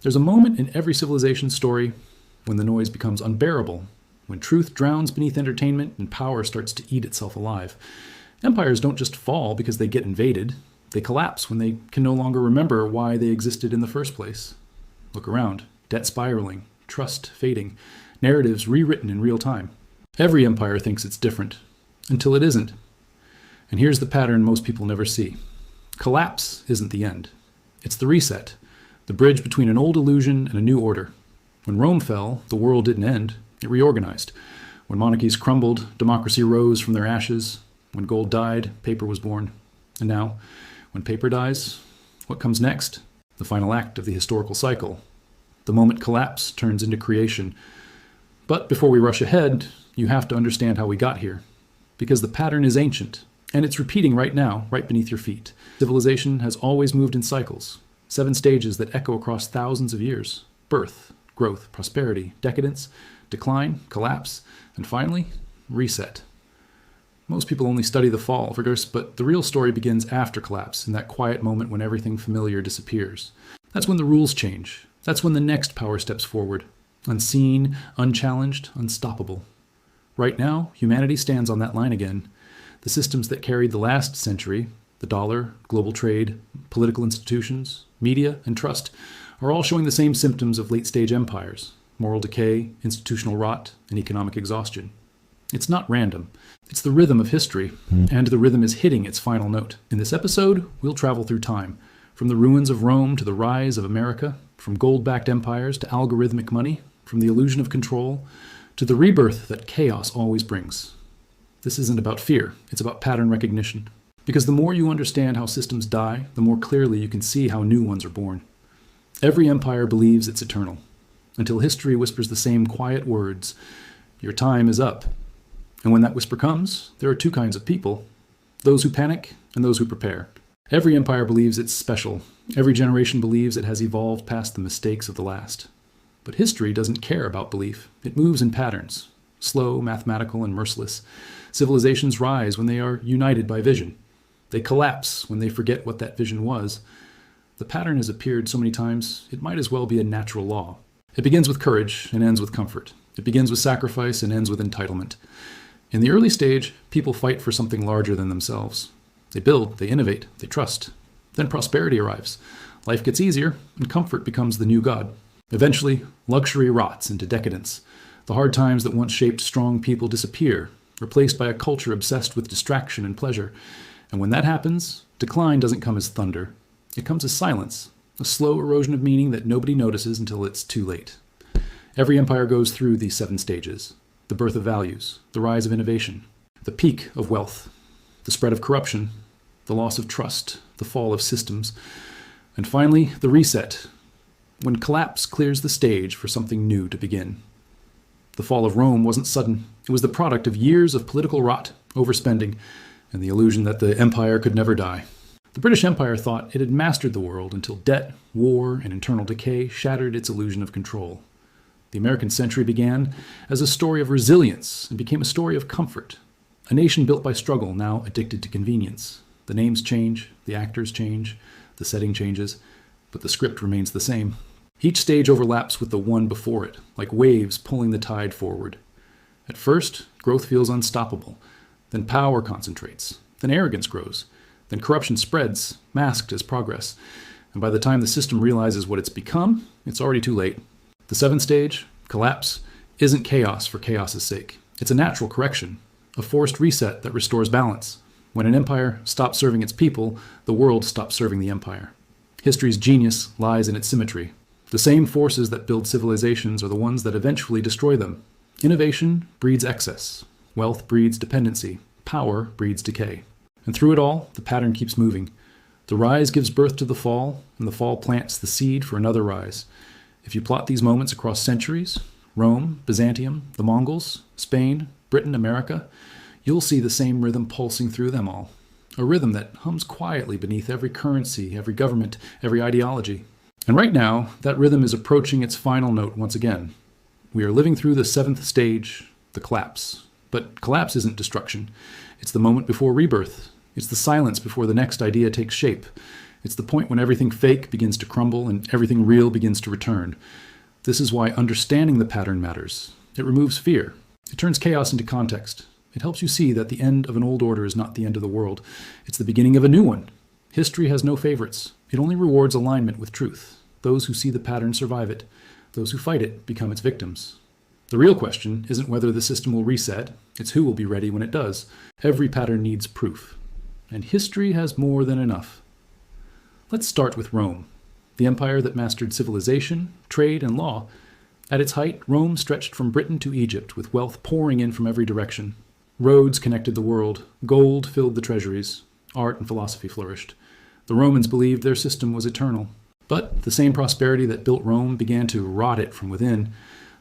There's a moment in every civilization story when the noise becomes unbearable, when truth drowns beneath entertainment and power starts to eat itself alive. Empires don't just fall because they get invaded. They collapse when they can no longer remember why they existed in the first place. Look around. Debt spiraling, trust fading, narratives rewritten in real time. Every empire thinks it's different, until it isn't. And here's the pattern most people never see. Collapse isn't the end. It's the reset, the bridge between an old illusion and a new order. When Rome fell, the world didn't end, it reorganized. When monarchies crumbled, democracy rose from their ashes. When gold died, paper was born. And now, when paper dies, what comes next? The final act of the historical cycle. The moment collapse turns into creation. But before we rush ahead, you have to understand how we got here. Because the pattern is ancient, and it's repeating right now, right beneath your feet. Civilization has always moved in cycles, 7 stages that echo across thousands of years. Birth, growth, prosperity, decadence, decline, collapse, and finally, reset. Most people only study the fall, of course, but the real story begins after collapse, in that quiet moment when everything familiar disappears. That's when the rules change. That's when the next power steps forward. Unseen, unchallenged, unstoppable. Right now, humanity stands on that line again. The systems that carried the last century, the dollar, global trade, political institutions, media, and trust, are all showing the same symptoms of late-stage empires: moral decay, institutional rot, and economic exhaustion. It's not random. It's the rhythm of history, and the rhythm is hitting its final note. In this episode, we'll travel through time, from the ruins of Rome to the rise of America, from gold-backed empires to algorithmic money, from the illusion of control to the rebirth that chaos always brings. This isn't about fear, it's about pattern recognition. Because the more you understand how systems die, the more clearly you can see how new ones are born. Every empire believes it's eternal, until history whispers the same quiet words: your time is up. And when that whisper comes, there are 2 kinds of people: those who panic and those who prepare. Every empire believes it's special. Every generation believes it has evolved past the mistakes of the last. But history doesn't care about belief. It moves in patterns, slow, mathematical, and merciless. Civilizations rise when they are united by vision. They collapse when they forget what that vision was. The pattern has appeared so many times, it might as well be a natural law. It begins with courage and ends with comfort. It begins with sacrifice and ends with entitlement. In the early stage, people fight for something larger than themselves. They build, they innovate, they trust. Then prosperity arrives. Life gets easier, and comfort becomes the new god. Eventually, luxury rots into decadence. The hard times that once shaped strong people disappear, replaced by a culture obsessed with distraction and pleasure. And when that happens, decline doesn't come as thunder. It comes as silence, a slow erosion of meaning that nobody notices until it's too late. Every empire goes through these 7 stages: the birth of values, the rise of innovation, the peak of wealth, the spread of corruption, the loss of trust, the fall of systems, and finally, the reset, when collapse clears the stage for something new to begin. The fall of Rome wasn't sudden. It was the product of years of political rot, overspending, and the illusion that the empire could never die. The British Empire thought it had mastered the world until debt, war, and internal decay shattered its illusion of control. The American century began as a story of resilience and became a story of comfort. A nation built by struggle, now addicted to convenience. The names change, the actors change, the setting changes, but the script remains the same. Each stage overlaps with the one before it, like waves pulling the tide forward. At first, growth feels unstoppable. Then power concentrates. Then arrogance grows. Then corruption spreads, masked as progress. And by the time the system realizes what it's become, it's already too late. The 7th stage, collapse, isn't chaos for chaos's sake. It's a natural correction, a forced reset that restores balance. When an empire stops serving its people, the world stops serving the empire. History's genius lies in its symmetry. The same forces that build civilizations are the ones that eventually destroy them. Innovation breeds excess. Wealth breeds dependency. Power breeds decay. And through it all, the pattern keeps moving. The rise gives birth to the fall, and the fall plants the seed for another rise. If you plot these moments across centuries, Rome, Byzantium, the Mongols, Spain, Britain, America, you'll see the same rhythm pulsing through them all. A rhythm that hums quietly beneath every currency, every government, every ideology. And right now, that rhythm is approaching its final note once again. We are living through the 7th stage, the collapse. But collapse isn't destruction. It's the moment before rebirth. It's the silence before the next idea takes shape. It's the point when everything fake begins to crumble and everything real begins to return. This is why understanding the pattern matters. It removes fear. It turns chaos into context. It helps you see that the end of an old order is not the end of the world. It's the beginning of a new one. History has no favorites. It only rewards alignment with truth. Those who see the pattern survive it. Those who fight it become its victims. The real question isn't whether the system will reset. It's who will be ready when it does. Every pattern needs proof. And history has more than enough. Let's start with Rome, the empire that mastered civilization, trade, and law. At its height, Rome stretched from Britain to Egypt, with wealth pouring in from every direction. Roads connected the world. Gold filled the treasuries. Art and philosophy flourished. The Romans believed their system was eternal. But the same prosperity that built Rome began to rot it from within.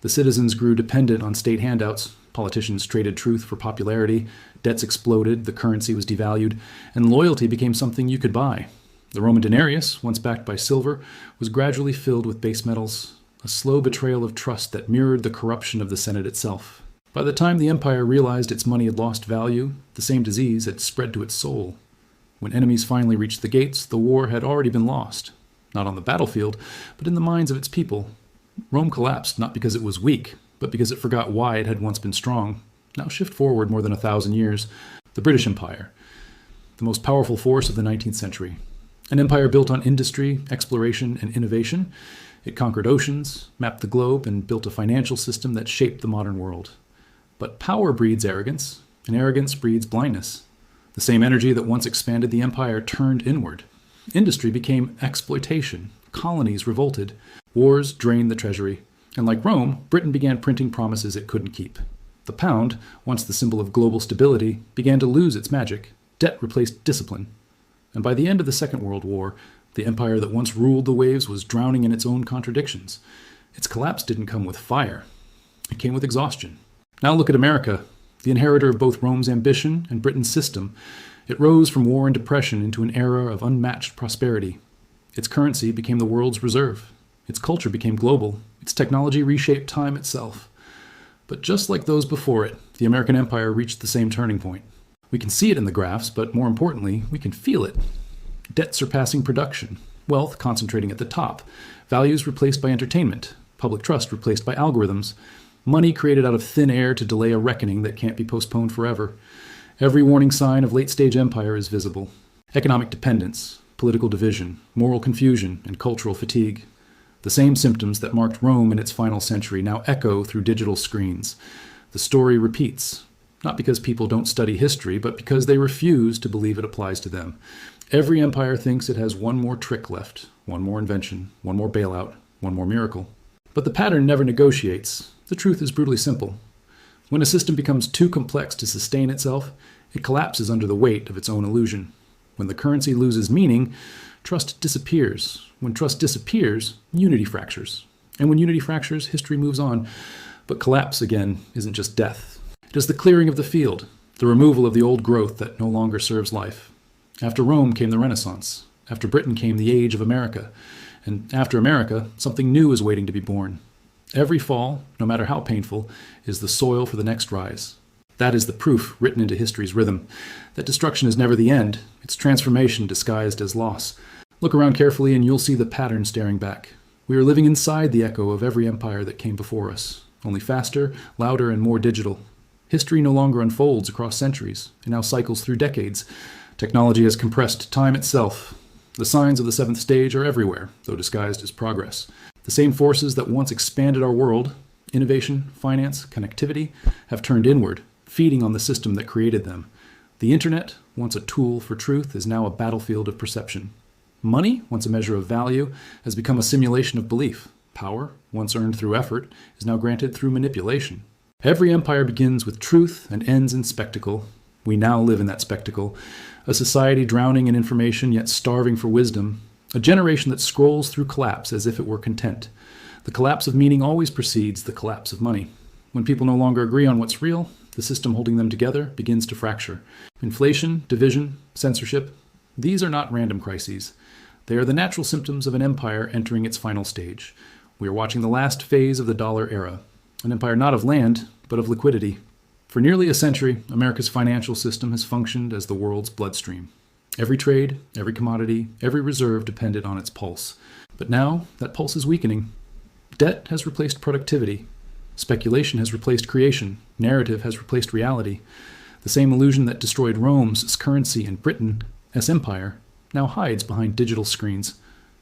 The citizens grew dependent on state handouts. Politicians traded truth for popularity. Debts exploded. The currency was devalued. And loyalty became something you could buy. The Roman denarius, once backed by silver, was gradually filled with base metals, a slow betrayal of trust that mirrored the corruption of the Senate itself. By the time the empire realized its money had lost value, the same disease had spread to its soul. When enemies finally reached the gates, the war had already been lost. Not on the battlefield, but in the minds of its people. Rome collapsed not because it was weak, but because it forgot why it had once been strong. Now shift forward more than 1,000 years. The British Empire, the most powerful force of the 19th century. An empire built on industry, exploration, and innovation. It conquered oceans, mapped the globe, and built a financial system that shaped the modern world. But power breeds arrogance, and arrogance breeds blindness. The same energy that once expanded the empire turned inward. Industry became exploitation. Colonies revolted. Wars drained the treasury. And like Rome, Britain began printing promises it couldn't keep. The pound, once the symbol of global stability, began to lose its magic. Debt replaced discipline. And by the end of the Second World War, the empire that once ruled the waves was drowning in its own contradictions. Its collapse didn't come with fire. It came with exhaustion. Now look at America, the inheritor of both Rome's ambition and Britain's system. It rose from war and depression into an era of unmatched prosperity. Its currency became the world's reserve. Its culture became global. Its technology reshaped time itself. But just like those before it, the American empire reached the same turning point. We can see it in the graphs, but more importantly, we can feel it. Debt surpassing production, wealth concentrating at the top, values replaced by entertainment, public trust replaced by algorithms, money created out of thin air to delay a reckoning that can't be postponed forever. Every warning sign of late-stage empire is visible. Economic dependence, political division, moral confusion, and cultural fatigue. The same symptoms that marked Rome in its final century now echo through digital screens. The story repeats. Not because people don't study history, but because they refuse to believe it applies to them. Every empire thinks it has one more trick left, one more invention, one more bailout, one more miracle. But the pattern never negotiates. The truth is brutally simple. When a system becomes too complex to sustain itself, it collapses under the weight of its own illusion. When the currency loses meaning, trust disappears. When trust disappears, unity fractures. And when unity fractures, history moves on. But collapse, again, isn't just death. It is the clearing of the field, the removal of the old growth that no longer serves life. After Rome came the Renaissance. After Britain came the age of America. And after America, something new is waiting to be born. Every fall, no matter how painful, is the soil for the next rise. That is the proof written into history's rhythm, that destruction is never the end, it's transformation disguised as loss. Look around carefully and you'll see the pattern staring back. We are living inside the echo of every empire that came before us, only faster, louder, and more digital. History no longer unfolds across centuries. It now cycles through decades. Technology has compressed time itself. The signs of the seventh stage are everywhere, though disguised as progress. The same forces that once expanded our world, innovation, finance, connectivity, have turned inward, feeding on the system that created them. The internet, once a tool for truth, is now a battlefield of perception. Money, once a measure of value, has become a simulation of belief. Power, once earned through effort, is now granted through manipulation. Every empire begins with truth and ends in spectacle. We now live in that spectacle. A society drowning in information yet starving for wisdom. A generation that scrolls through collapse as if it were content. The collapse of meaning always precedes the collapse of money. When people no longer agree on what's real, the system holding them together begins to fracture. Inflation, division, censorship, these are not random crises. They are the natural symptoms of an empire entering its final stage. We are watching the last phase of the dollar era. An empire not of land, but of liquidity. For nearly a century, America's financial system has functioned as the world's bloodstream. Every trade, every commodity, every reserve depended on its pulse. But now, that pulse is weakening. Debt has replaced productivity. Speculation has replaced creation. Narrative has replaced reality. The same illusion that destroyed Rome's currency and Britain as empire now hides behind digital screens.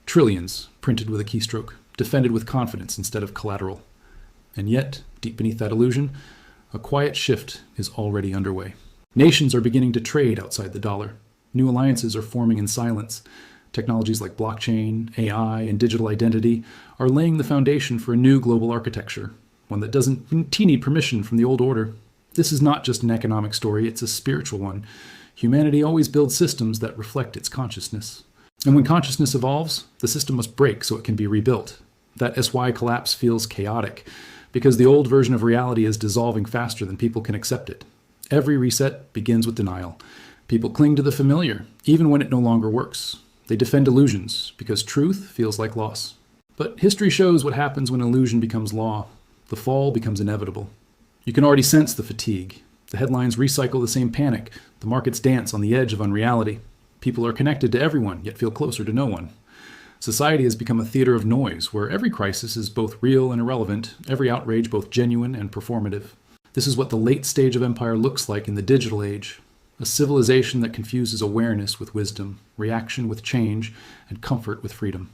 Trillions printed with a keystroke, defended with confidence instead of collateral. And yet, deep beneath that illusion, a quiet shift is already underway. Nations are beginning to trade outside the dollar. New alliances are forming in silence. Technologies like blockchain, AI, and digital identity are laying the foundation for a new global architecture, one that doesn't need permission from the old order. This is not just an economic story, it's a spiritual one. Humanity always builds systems that reflect its consciousness. And when consciousness evolves, the system must break so it can be rebuilt. That SY collapse feels chaotic, because the old version of reality is dissolving faster than people can accept it. Every reset begins with denial. People cling to the familiar, even when it no longer works. They defend illusions, because truth feels like loss. But history shows what happens when illusion becomes law. The fall becomes inevitable. You can already sense the fatigue. The headlines recycle the same panic. The markets dance on the edge of unreality. People are connected to everyone, yet feel closer to no one. Society has become a theater of noise, where every crisis is both real and irrelevant, every outrage both genuine and performative. This is what the late stage of empire looks like in the digital age. A civilization that confuses awareness with wisdom, reaction with change, and comfort with freedom.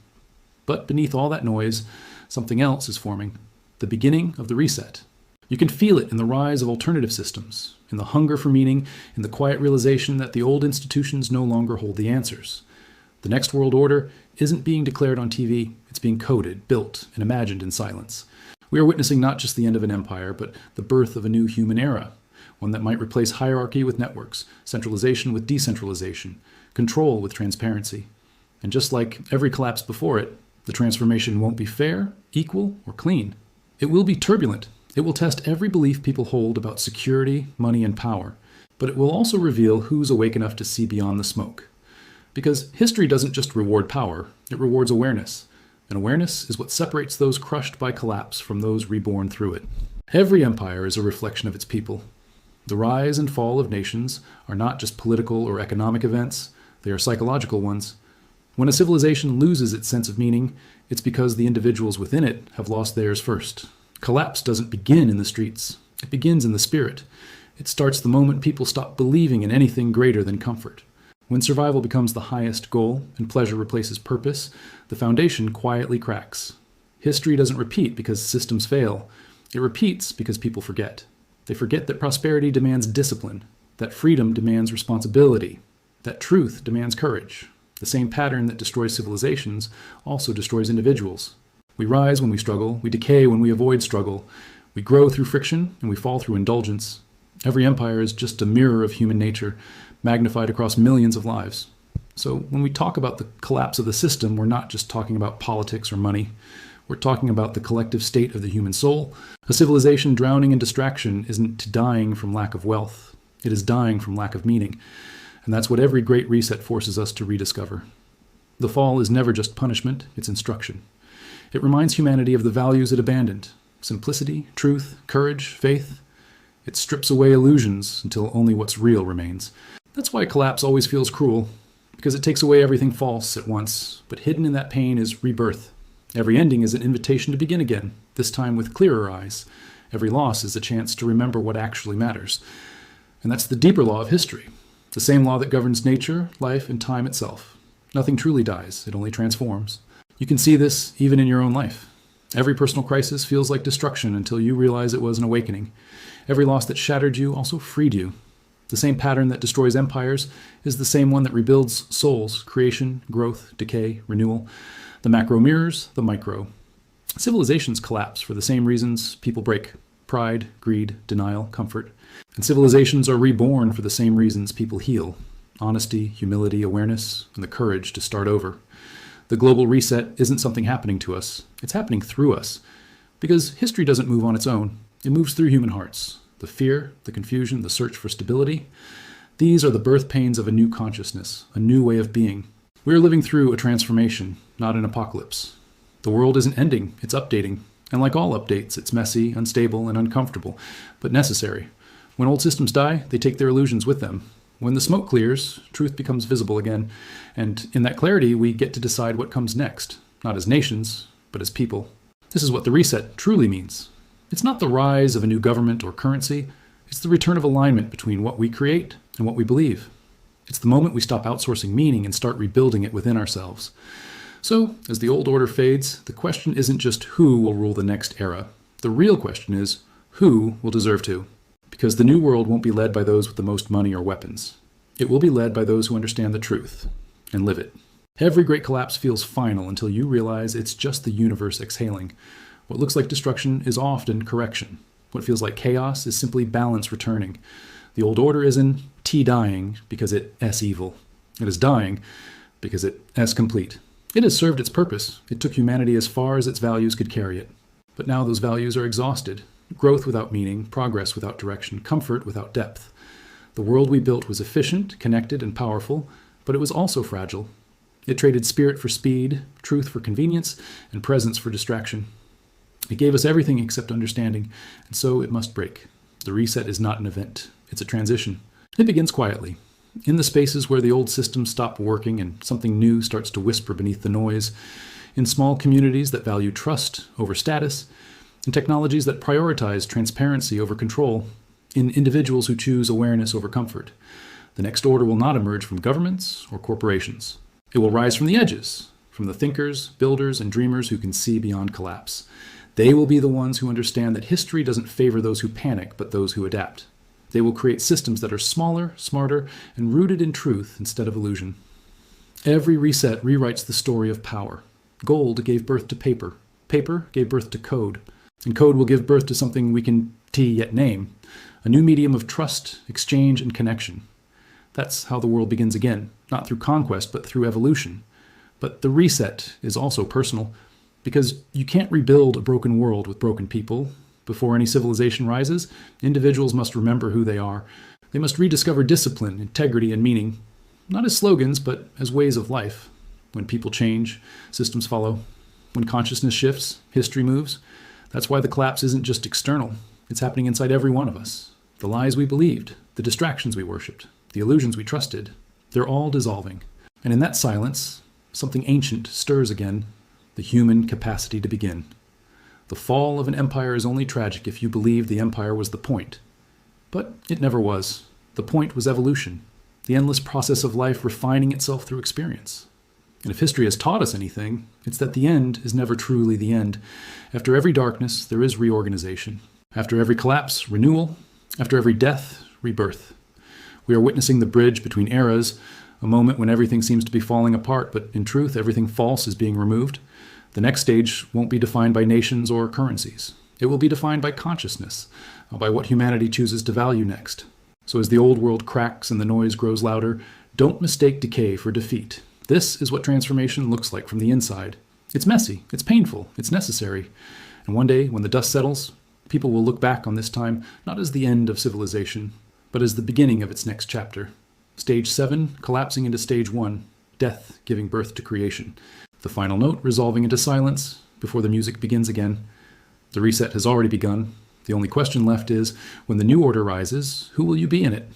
But beneath all that noise, something else is forming. The beginning of the reset. You can feel it in the rise of alternative systems, in the hunger for meaning, in the quiet realization that the old institutions no longer hold the answers. The next world order isn't being declared on TV, it's being coded, built, and imagined in silence. We are witnessing not just the end of an empire, but the birth of a new human era. One that might replace hierarchy with networks, centralization with decentralization, control with transparency. And just like every collapse before it, the transformation won't be fair, equal, or clean. It will be turbulent. It will test every belief people hold about security, money, and power. But it will also reveal who's awake enough to see beyond the smoke. Because history doesn't just reward power, it rewards awareness. And awareness is what separates those crushed by collapse from those reborn through it. Every empire is a reflection of its people. The rise and fall of nations are not just political or economic events, they are psychological ones. When a civilization loses its sense of meaning, it's because the individuals within it have lost theirs first. Collapse doesn't begin in the streets, it begins in the spirit. It starts the moment people stop believing in anything greater than comfort. When survival becomes the highest goal and pleasure replaces purpose, the foundation quietly cracks. History doesn't repeat because systems fail, it repeats because people forget. They forget that prosperity demands discipline, that freedom demands responsibility, that truth demands courage. The same pattern that destroys civilizations also destroys individuals. We rise when we struggle, we decay when we avoid struggle, we grow through friction, and we fall through indulgence. Every empire is just a mirror of human nature, magnified across millions of lives. So when we talk about the collapse of the system, we're not just talking about politics or money. We're talking about the collective state of the human soul. A civilization drowning in distraction isn't dying from lack of wealth. It is dying from lack of meaning. And that's what every great reset forces us to rediscover. The fall is never just punishment, it's instruction. It reminds humanity of the values it abandoned: simplicity, truth, courage, faith. It strips away illusions until only what's real remains. That's why collapse always feels cruel, because it takes away everything false at once, but hidden in that pain is rebirth. Every ending is an invitation to begin again, this time with clearer eyes. Every loss is a chance to remember what actually matters. And that's the deeper law of history, the same law that governs nature, life, and time itself. Nothing truly dies, it only transforms. You can see this even in your own life. Every personal crisis feels like destruction until you realize it was an awakening. Every loss that shattered you also freed you. The same pattern that destroys empires is the same one that rebuilds souls: creation, growth, decay, renewal. The macro mirrors the micro. Civilizations collapse for the same reasons people break: pride, greed, denial, comfort. And civilizations are reborn for the same reasons people heal: honesty, humility, awareness, and the courage to start over. The global reset isn't something happening to us, it's happening through us. Because history doesn't move on its own, it moves through human hearts. The fear, the confusion, the search for stability. These are the birth pains of a new consciousness, a new way of being. We are living through a transformation, not an apocalypse. The world isn't ending, it's updating. And like all updates, it's messy, unstable, and uncomfortable, but necessary. When old systems die, they take their illusions with them. When the smoke clears, truth becomes visible again, and in that clarity, we get to decide what comes next, not as nations, but as people. This is what the reset truly means. It's not the rise of a new government or currency. It's the return of alignment between what we create and what we believe. It's the moment we stop outsourcing meaning and start rebuilding it within ourselves. So, as the old order fades, the question isn't just who will rule the next era. The real question is, who will deserve to? Because the new world won't be led by those with the most money or weapons. It will be led by those who understand the truth and live it. Every great collapse feels final until you realize it's just the universe exhaling. What looks like destruction is often correction. What feels like chaos is simply balance returning. The old order is in T dying because it S evil. It is dying because it S complete. It has served its purpose. It took humanity as far as its values could carry it. But now those values are exhausted. Growth without meaning, progress without direction, comfort without depth. The world we built was efficient, connected, and powerful, but it was also fragile. It traded spirit for speed, truth for convenience, and presence for distraction. It gave us everything except understanding, and so it must break. The reset is not an event. It's a transition. It begins quietly, in the spaces where the old systems stop working and something new starts to whisper beneath the noise, in small communities that value trust over status, in technologies that prioritize transparency over control, in individuals who choose awareness over comfort. The next order will not emerge from governments or corporations. It will rise from the edges, from the thinkers, builders, and dreamers who can see beyond collapse. They will be the ones who understand that history doesn't favor those who panic, but those who adapt. They will create systems that are smaller, smarter, and rooted in truth instead of illusion. Every reset rewrites the story of power. Gold gave birth to paper. Paper gave birth to code. And code will give birth to something we can yet name, a new medium of trust, exchange, and connection. That's how the world begins again, not through conquest, but through evolution. But the reset is also personal, because you can't rebuild a broken world with broken people. Before any civilization rises, individuals must remember who they are. They must rediscover discipline, integrity, and meaning, not as slogans, but as ways of life. When people change, systems follow. When consciousness shifts, history moves. That's why the collapse isn't just external. It's happening inside every one of us. The lies we believed, the distractions we worshipped, the illusions we trusted, they're all dissolving. And in that silence, something ancient stirs again, the human capacity to begin. The fall of an empire is only tragic if you believe the empire was the point. But it never was. The point was evolution, the endless process of life refining itself through experience. And if history has taught us anything, it's that the end is never truly the end. After every darkness, there is reorganization. After every collapse, renewal. After every death, rebirth. We are witnessing the bridge between eras, a moment when everything seems to be falling apart, but in truth, everything false is being removed. The next stage won't be defined by nations or currencies. It will be defined by consciousness, by what humanity chooses to value next. So as the old world cracks and the noise grows louder, don't mistake decay for defeat. This is what transformation looks like from the inside. It's messy, it's painful, it's necessary. And one day, when the dust settles, people will look back on this time not as the end of civilization, but as the beginning of its next chapter. Stage 7 collapsing into Stage 1, death giving birth to creation. The final note resolving into silence before the music begins again. The reset has already begun. The only question left is, when the new order rises, who will you be in it?